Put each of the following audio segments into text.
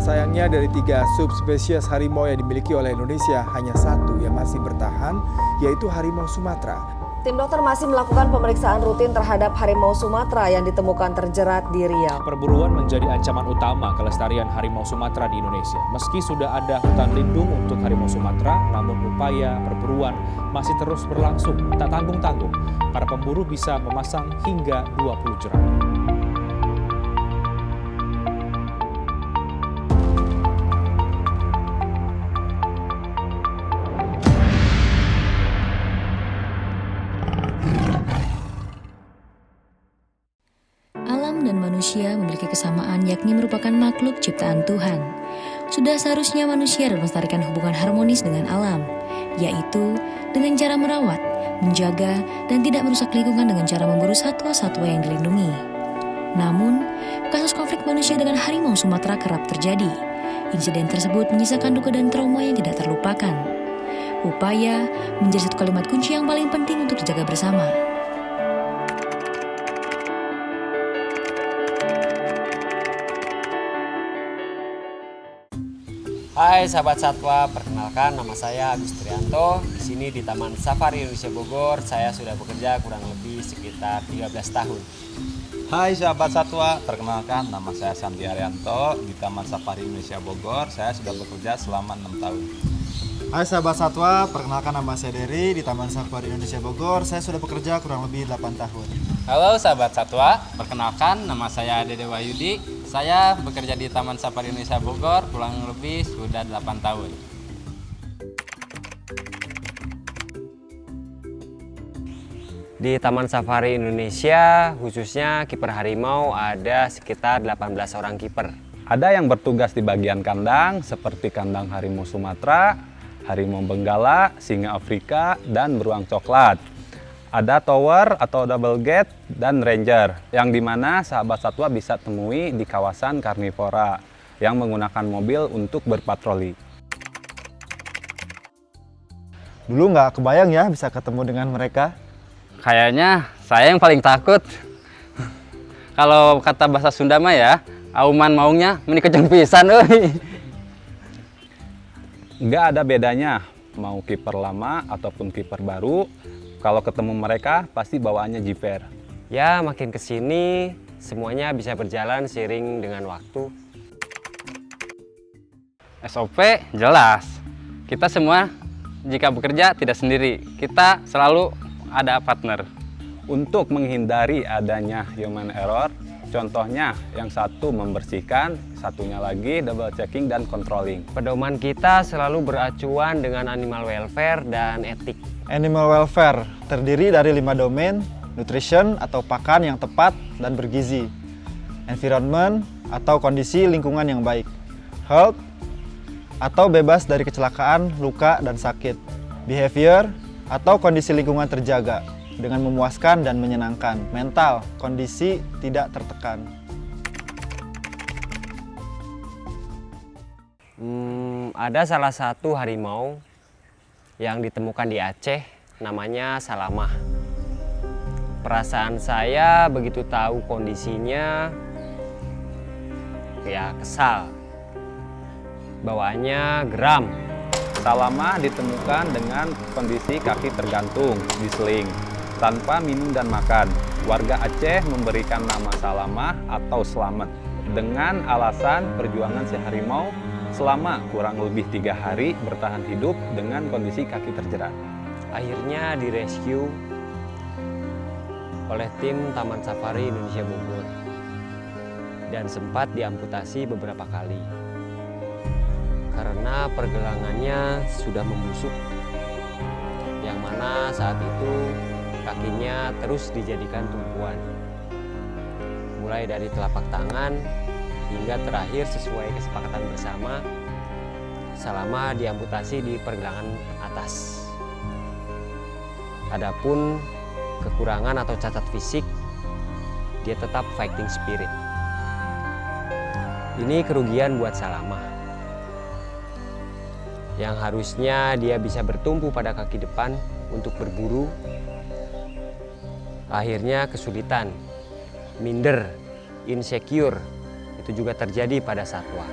Sayangnya dari 3 subspesies harimau yang dimiliki oleh Indonesia, hanya satu yang masih bertahan, yaitu harimau Sumatera. Tim dokter masih melakukan pemeriksaan rutin terhadap harimau Sumatera yang ditemukan terjerat di Riau. Perburuan menjadi ancaman utama kelestarian harimau Sumatera di Indonesia. Meski sudah ada hutan lindung untuk harimau Sumatera, namun upaya perburuan masih terus berlangsung. Tak tanggung-tanggung, para pemburu bisa memasang hingga 20 jerat. Alam dan manusia memiliki kesamaan, yakni merupakan makhluk ciptaan Tuhan. Sudah seharusnya manusia melestarikan hubungan harmonis dengan alam, yaitu dengan cara merawat, menjaga, dan tidak merusak lingkungan dengan cara memburu satwa-satwa yang dilindungi. Namun, kasus konflik manusia dengan harimau Sumatera kerap terjadi. Insiden tersebut menyisakan duka dan trauma yang tidak terlupakan. Upaya menjadi satu kalimat kunci yang paling penting untuk dijaga bersama. Hai sahabat satwa, perkenalkan nama saya Agus Trianto. Di sini di Taman Safari Indonesia Bogor, saya sudah bekerja kurang lebih sekitar 13 tahun. Hai sahabat satwa, perkenalkan nama saya Sandi Arianto. Di Taman Safari Indonesia Bogor, saya sudah bekerja selama 6 tahun. Hai sahabat satwa, perkenalkan nama saya Dery. Di Taman Safari Indonesia Bogor, saya sudah bekerja kurang lebih 8 tahun. Halo sahabat satwa, perkenalkan nama saya Dede Wahyudi. Saya bekerja di Taman Safari Indonesia Bogor kurang lebih sudah 8 tahun. Di Taman Safari Indonesia, khususnya kiper harimau, ada sekitar 18 orang kiper. Ada yang bertugas di bagian kandang seperti kandang harimau Sumatera, harimau Benggala, singa Afrika, dan beruang coklat. Ada tower atau double gate dan ranger, yang dimana sahabat satwa bisa temui di kawasan karnivora yang menggunakan mobil untuk berpatroli. Dulu nggak kebayang ya bisa ketemu dengan mereka. Kayaknya saya yang paling takut. Kalau kata bahasa Sunda mah ya, auman maunya menikejeng pisan euy. Nggak ada bedanya, mau kiper lama ataupun kiper baru. Kalau ketemu mereka, pasti bawaannya jiper. Ya, makin kesini semuanya bisa berjalan seiring dengan waktu. SOP jelas. Kita semua jika bekerja tidak sendiri. Kita selalu ada partner. Untuk menghindari adanya human error, contohnya yang satu membersihkan, satunya lagi double checking dan controlling. Pedoman kita selalu beracuan dengan animal welfare dan etik. Animal welfare terdiri dari 5 domain: nutrition atau pakan yang tepat dan bergizi, environment atau kondisi lingkungan yang baik, health atau bebas dari kecelakaan, luka, dan sakit, behavior atau kondisi lingkungan terjaga dengan memuaskan dan menyenangkan, mental, kondisi tidak tertekan. Ada salah satu harimau yang ditemukan di Aceh, namanya Salamah. Perasaan saya begitu tahu kondisinya, ya kesal. Bawaannya geram. Salamah ditemukan dengan kondisi kaki tergantung, diseling, tanpa minum dan makan. Warga Aceh memberikan nama Salamah atau Slamet dengan alasan perjuangan si harimau selama kurang lebih 3 hari bertahan hidup dengan kondisi kaki terjerat. Akhirnya direscue oleh tim Taman Safari Indonesia Bogor dan sempat diamputasi beberapa kali karena pergelangannya sudah membusuk, yang mana saat itu kakinya terus dijadikan tumpuan, mulai dari telapak tangan hingga terakhir sesuai kesepakatan bersama, Salamah diamputasi di pergelangan atas. Adapun kekurangan atau cacat fisik, dia tetap fighting spirit. Ini kerugian buat Salamah, yang harusnya dia bisa bertumpu pada kaki depan untuk berburu, akhirnya kesulitan, minder, insecure. Itu juga terjadi pada satwa.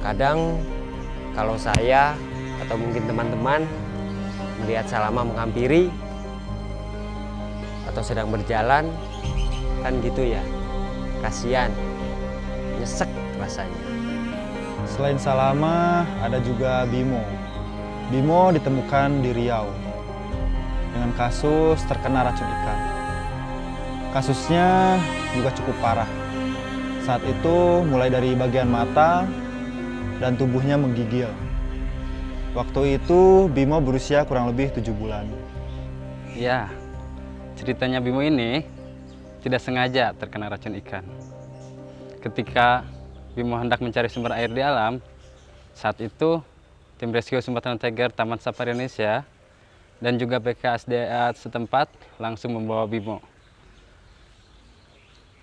Kadang kalau saya atau mungkin teman-teman melihat Salama menghampiri atau sedang berjalan, kan gitu ya, kasihan, nyesek rasanya. Selain Salama, ada juga Bimo. Bimo ditemukan di Riau dengan kasus terkena racun ikan. Kasusnya juga cukup parah. Saat itu mulai dari bagian mata dan tubuhnya menggigil. Waktu itu Bimo berusia kurang lebih 7 bulan. Ya, ceritanya Bimo ini tidak sengaja terkena racun ikan. Ketika Bimo hendak mencari sumber air di alam, saat itu tim rescue Sumatera Tiger Taman Safari Indonesia dan juga BKSDA setempat langsung membawa Bimo.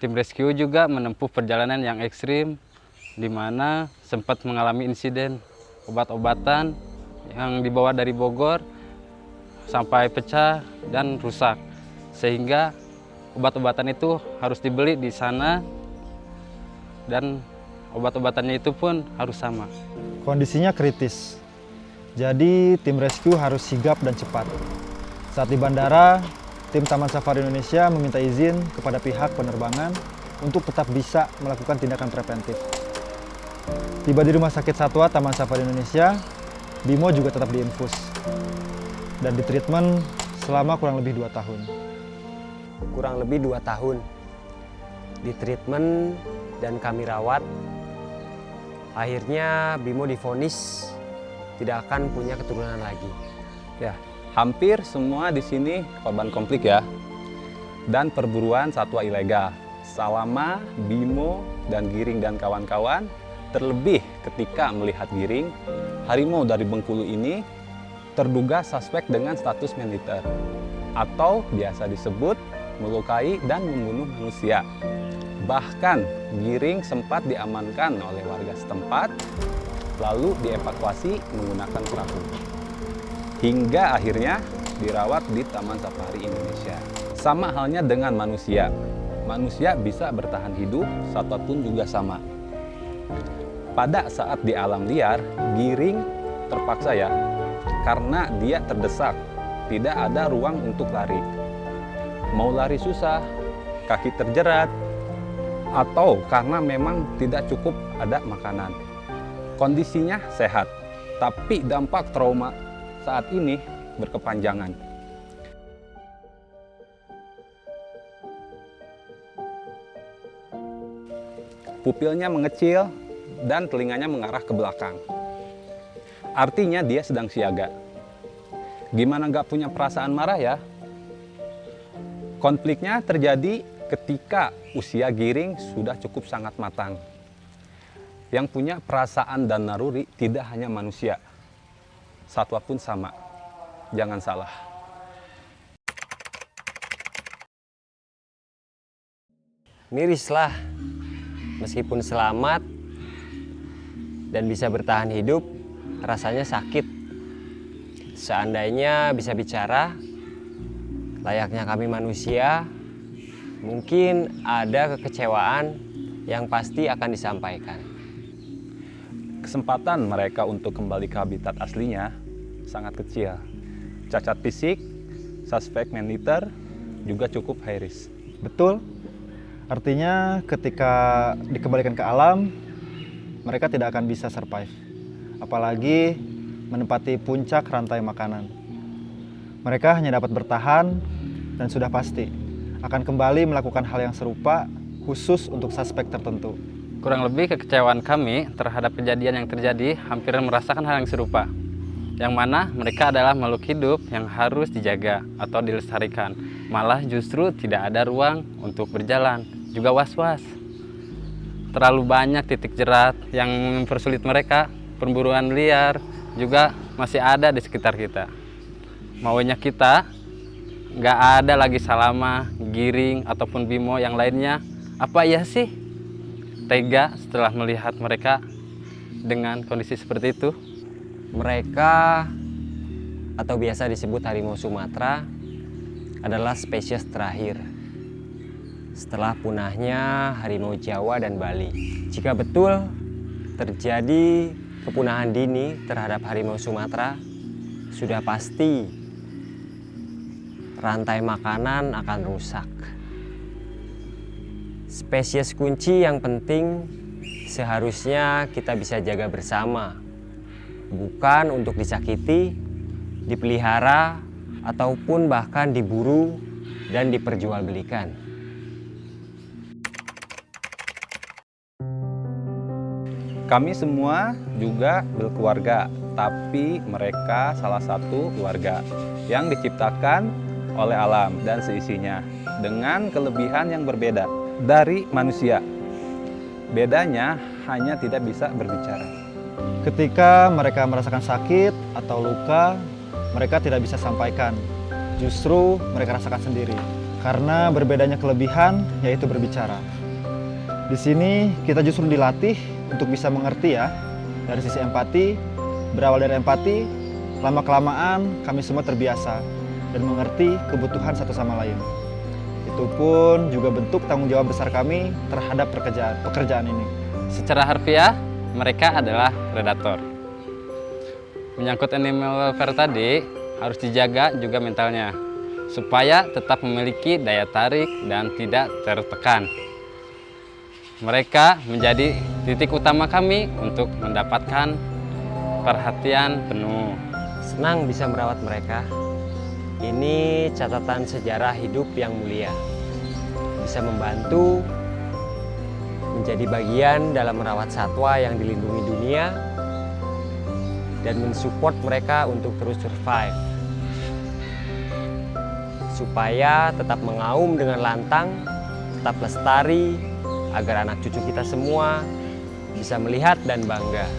Tim rescue juga menempuh perjalanan yang ekstrim, di mana sempat mengalami insiden obat-obatan yang dibawa dari Bogor sampai pecah dan rusak, sehingga obat-obatan itu harus dibeli di sana dan obat-obatannya itu pun harus sama. Kondisinya kritis, jadi tim rescue harus sigap dan cepat. Saat di bandara, tim Taman Safari Indonesia meminta izin kepada pihak penerbangan untuk tetap bisa melakukan tindakan preventif. Tiba di Rumah Sakit Satwa Taman Safari Indonesia, Bimo juga tetap diinfus dan ditreatment selama kurang lebih 2 tahun. Kurang lebih 2 tahun ditreatment dan kami rawat. Akhirnya Bimo divonis tidak akan punya keturunan lagi. Ya, hampir semua di sini korban konflik ya. Dan perburuan satwa ilegal. Salama, Bimo, dan Giring dan kawan-kawan. Terlebih ketika melihat Giring, harimau dari Bengkulu ini terduga suspek dengan status man-eater atau biasa disebut melukai dan membunuh manusia. Bahkan Giring sempat diamankan oleh warga setempat lalu dievakuasi menggunakan perahu. Hingga akhirnya dirawat di Taman Safari Indonesia. Sama halnya dengan manusia. Manusia bisa bertahan hidup, satwa pun juga sama. Pada saat di alam liar, Giring terpaksa ya, karena dia terdesak, tidak ada ruang untuk lari. Mau lari susah, kaki terjerat, atau karena memang tidak cukup ada makanan. Kondisinya sehat, tapi dampak trauma saat ini berkepanjangan. Pupilnya mengecil dan telinganya mengarah ke belakang. Artinya dia sedang siaga. Gimana nggak punya perasaan marah ya? Konfliknya terjadi ketika usia Giring sudah cukup sangat matang. Yang punya perasaan dan naluri tidak hanya manusia. Satwa pun sama. Jangan salah. Mirislah, meskipun selamat dan bisa bertahan hidup, rasanya sakit. Seandainya bisa bicara, layaknya kami manusia, mungkin ada kekecewaan yang pasti akan disampaikan. Kesempatan mereka untuk kembali ke habitat aslinya sangat kecil. Cacat fisik, suspek man-eater juga cukup high risk. Betul, artinya ketika dikembalikan ke alam, mereka tidak akan bisa survive. Apalagi menempati puncak rantai makanan. Mereka hanya dapat bertahan dan sudah pasti akan kembali melakukan hal yang serupa khusus untuk suspek tertentu. Kurang lebih kekecewaan kami terhadap kejadian yang terjadi hampir merasakan hal yang serupa. Yang mana mereka adalah makhluk hidup yang harus dijaga atau dilestarikan. Malah justru tidak ada ruang untuk berjalan, juga was-was. Terlalu banyak titik jerat yang mempersulit mereka, perburuan liar juga masih ada di sekitar kita. Maunya kita, nggak ada lagi Salama, Giring, ataupun Bimo yang lainnya. Apa iya sih tega setelah melihat mereka dengan kondisi seperti itu? Mereka, atau biasa disebut harimau Sumatera, adalah spesies terakhir setelah punahnya harimau Jawa dan Bali. Jika betul terjadi kepunahan dini terhadap harimau Sumatera, sudah pasti rantai makanan akan rusak. Spesies kunci yang penting seharusnya kita bisa jaga bersama, bukan untuk disakiti, dipelihara, ataupun bahkan diburu dan diperjualbelikan. Kami semua juga berkeluarga, tapi mereka salah satu keluarga yang diciptakan oleh alam dan seisinya dengan kelebihan yang berbeda dari manusia. Bedanya hanya tidak bisa berbicara. Ketika mereka merasakan sakit atau luka, mereka tidak bisa sampaikan. Justru mereka rasakan sendiri. Karena berbedanya kelebihan, yaitu berbicara. Di sini kita justru dilatih untuk bisa mengerti ya, dari sisi empati, berawal dari empati, lama-kelamaan kami semua terbiasa dan mengerti kebutuhan satu sama lain. Itu pun juga bentuk tanggung jawab besar kami terhadap pekerjaan ini. Secara harfiah, mereka adalah predator. Menyangkut animal welfare tadi, harus dijaga juga mentalnya, supaya tetap memiliki daya tarik dan tidak tertekan. Mereka menjadi titik utama kami untuk mendapatkan perhatian penuh. Senang bisa merawat mereka. Ini catatan sejarah hidup yang mulia. Bisa membantu menjadi bagian dalam merawat satwa yang dilindungi dunia dan mensupport mereka untuk terus survive. Supaya tetap mengaum dengan lantang, tetap lestari, agar anak cucu kita semua bisa melihat dan bangga.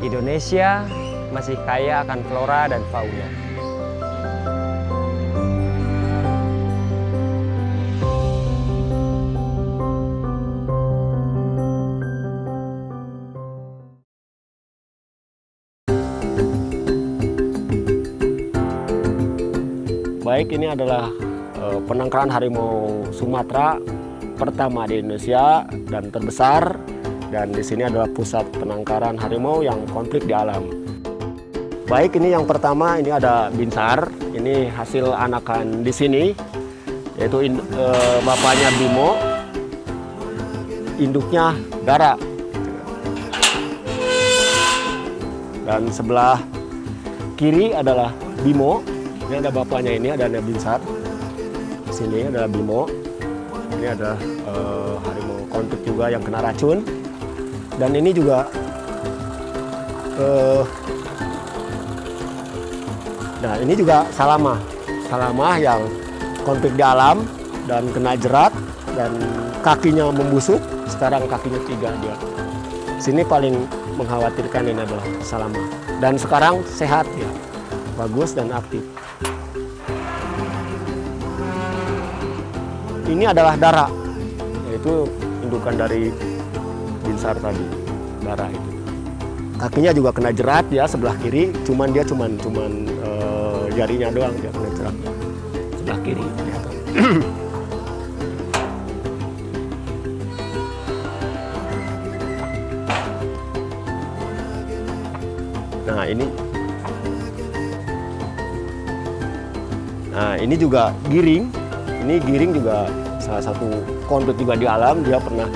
Indonesia masih kaya akan flora dan fauna. Baik, ini adalah penangkaran harimau Sumatera pertama di Indonesia dan terbesar, dan di sini adalah pusat penangkaran harimau yang konflik di alam. Baik, ini yang pertama, ini ada Binsar, ini hasil anakan di sini, yaitu bapaknya Bimo, induknya Dara, dan sebelah kiri adalah Bimo, ini ada bapaknya, ini ada Binsar. Di sini adalah Bimo. Ini ada harimau konflik juga yang kena racun. Dan ini juga nah ini juga Salamah yang konflik di alam dan kena jerat dan kakinya membusuk. Sekarang kakinya 3 dia. Sini paling mengkhawatirkan ini adalah Salamah. Dan sekarang sehat ya, bagus dan aktif. Ini adalah Dara, yaitu indukan dari Binsar tadi, Dara itu. Kakinya juga kena jerat ya sebelah kiri, cuman jarinya doang dia kena jerat sebelah kiri. Nah ini juga giring. Ini giring juga salah satu konflik juga di alam. Dia pernah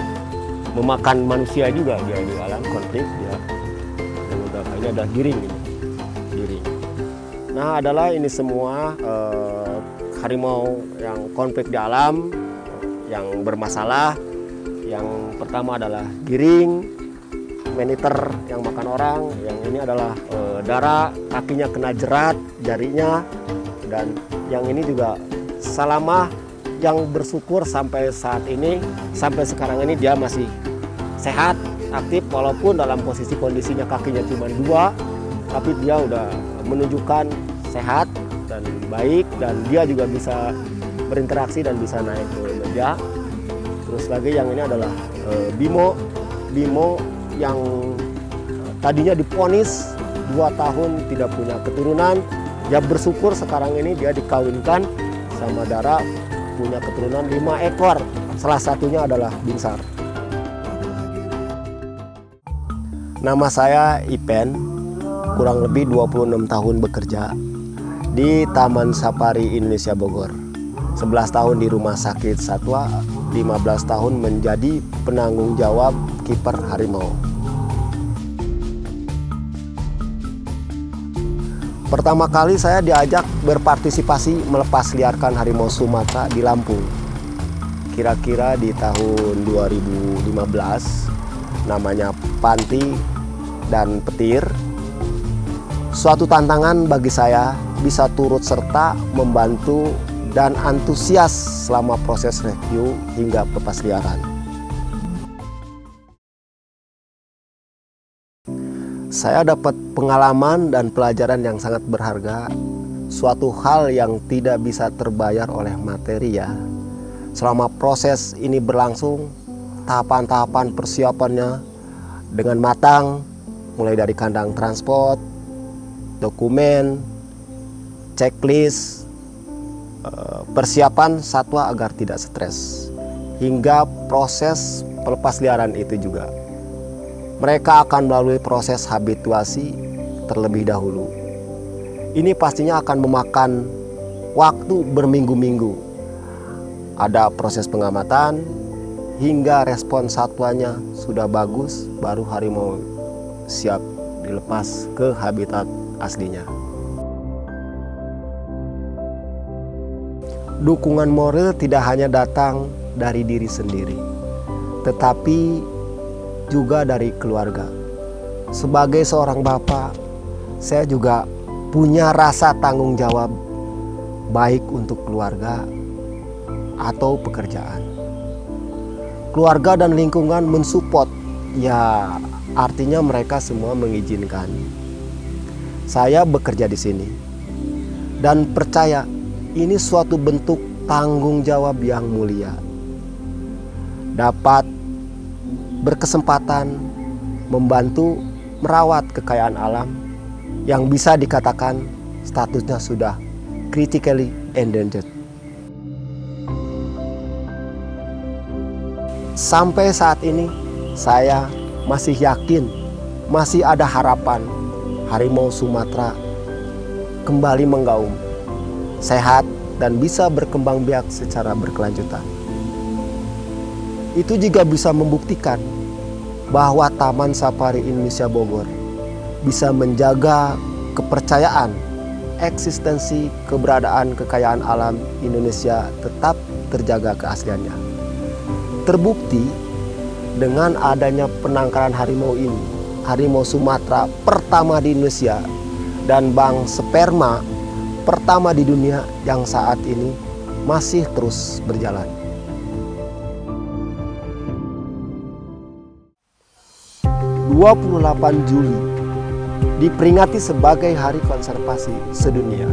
memakan manusia juga dia di alam konflik dia. Dan udah kayaknya ada giring ini. Giring. Nah adalah ini semua harimau yang konflik di alam yang bermasalah. Yang pertama adalah giring, maniter yang makan orang. Yang ini adalah Dara, kakinya kena jerat, jarinya. Dan yang ini juga Salamah yang bersyukur sampai saat ini, sampai sekarang ini dia masih sehat, aktif, walaupun dalam posisi kondisinya kakinya cuma 2, tapi dia udah menunjukkan sehat dan baik, dan dia juga bisa berinteraksi dan bisa naik ke meja. Terus lagi yang ini adalah Bimo yang tadinya divonis 2 tahun tidak punya keturunan. Dia bersyukur sekarang ini dia dikawinkan sama Dara, punya keturunan 5 ekor. Salah satunya adalah Binsar. Nama saya Ipen, kurang lebih 26 tahun bekerja di Taman Safari Indonesia Bogor. 11 tahun di Rumah Sakit Satwa, 15 tahun menjadi penanggung jawab kiper harimau. Pertama kali saya diajak berpartisipasi melepas liarkan harimau Sumatera di Lampung. Kira-kira di tahun 2015, namanya Panti dan Petir. Suatu tantangan bagi saya bisa turut serta membantu dan antusias selama proses rescue hingga pelepas liaran. Saya dapat pengalaman dan pelajaran yang sangat berharga, suatu hal yang tidak bisa terbayar oleh materi ya. Selama proses ini berlangsung, tahapan-tahapan persiapannya dengan matang, mulai dari kandang transport, dokumen, checklist, persiapan satwa agar tidak stres, hingga proses pelepas liaran itu juga. Mereka akan melalui proses habituasi terlebih dahulu. Ini pastinya akan memakan waktu berminggu-minggu. Ada proses pengamatan, hingga respon satwanya sudah bagus, baru harimau siap dilepas ke habitat aslinya. Dukungan moral tidak hanya datang dari diri sendiri, tetapi juga dari keluarga. Sebagai seorang bapak, saya juga punya rasa tanggung jawab, baik untuk keluarga atau pekerjaan. Keluarga dan lingkungan mensupport, ya artinya mereka semua mengizinkan saya bekerja di sini. Dan percaya ini suatu bentuk tanggung jawab yang mulia. Dapat berkesempatan membantu merawat kekayaan alam yang bisa dikatakan statusnya sudah critically endangered. Sampai saat ini saya masih yakin masih ada harapan harimau Sumatera kembali menggaum, sehat dan bisa berkembang biak secara berkelanjutan. Itu juga bisa membuktikan bahwa Taman Safari Indonesia Bogor bisa menjaga kepercayaan eksistensi keberadaan kekayaan alam Indonesia tetap terjaga keasliannya. Terbukti dengan adanya penangkaran harimau ini, harimau Sumatera pertama di Indonesia dan bank sperma pertama di dunia yang saat ini masih terus berjalan. Juli diperingati sebagai Hari Konservasi Sedunia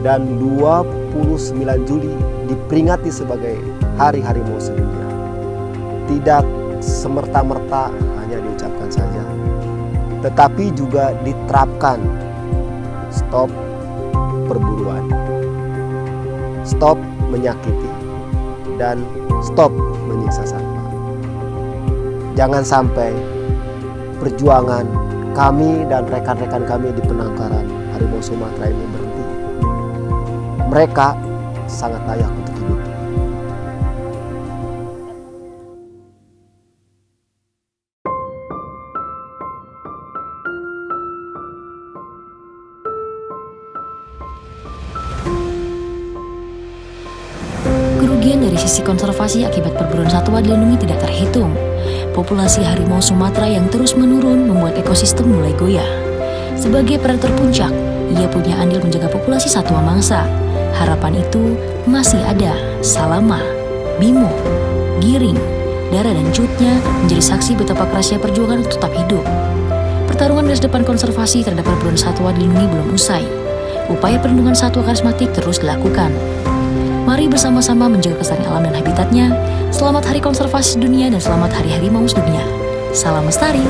dan 29 Juli diperingati sebagai Hari Harimau Sedunia. Tidak semerta-merta hanya diucapkan saja, tetapi juga diterapkan. Stop perburuan, stop menyakiti, dan stop menyiksa satwa. Jangan sampai perjuangan kami dan rekan-rekan kami di penangkaran harimau Sumatera ini berhenti. Mereka sangat layak untuk hidup. Kerugian dari sisi konservasi akibat perburuan satwa dilindungi tidak terhitung. Populasi harimau Sumatera yang terus menurun membuat ekosistem mulai goyah. Sebagai predator puncak, ia punya andil menjaga populasi satwa mangsa. Harapan itu masih ada. Salama, Bimo, Giring, Dara dan Cutnya menjadi saksi betapa kerasnya perjuangan untuk tetap hidup. Pertarungan masa depan konservasi terhadap perburuan satwa dilindungi belum usai. Upaya perlindungan satwa karismatik terus dilakukan. Mari bersama-sama menjaga kelestarian alam dan habitatnya. Selamat Hari Konservasi Dunia dan selamat Hari Harimau Sedunia. Salam lestari.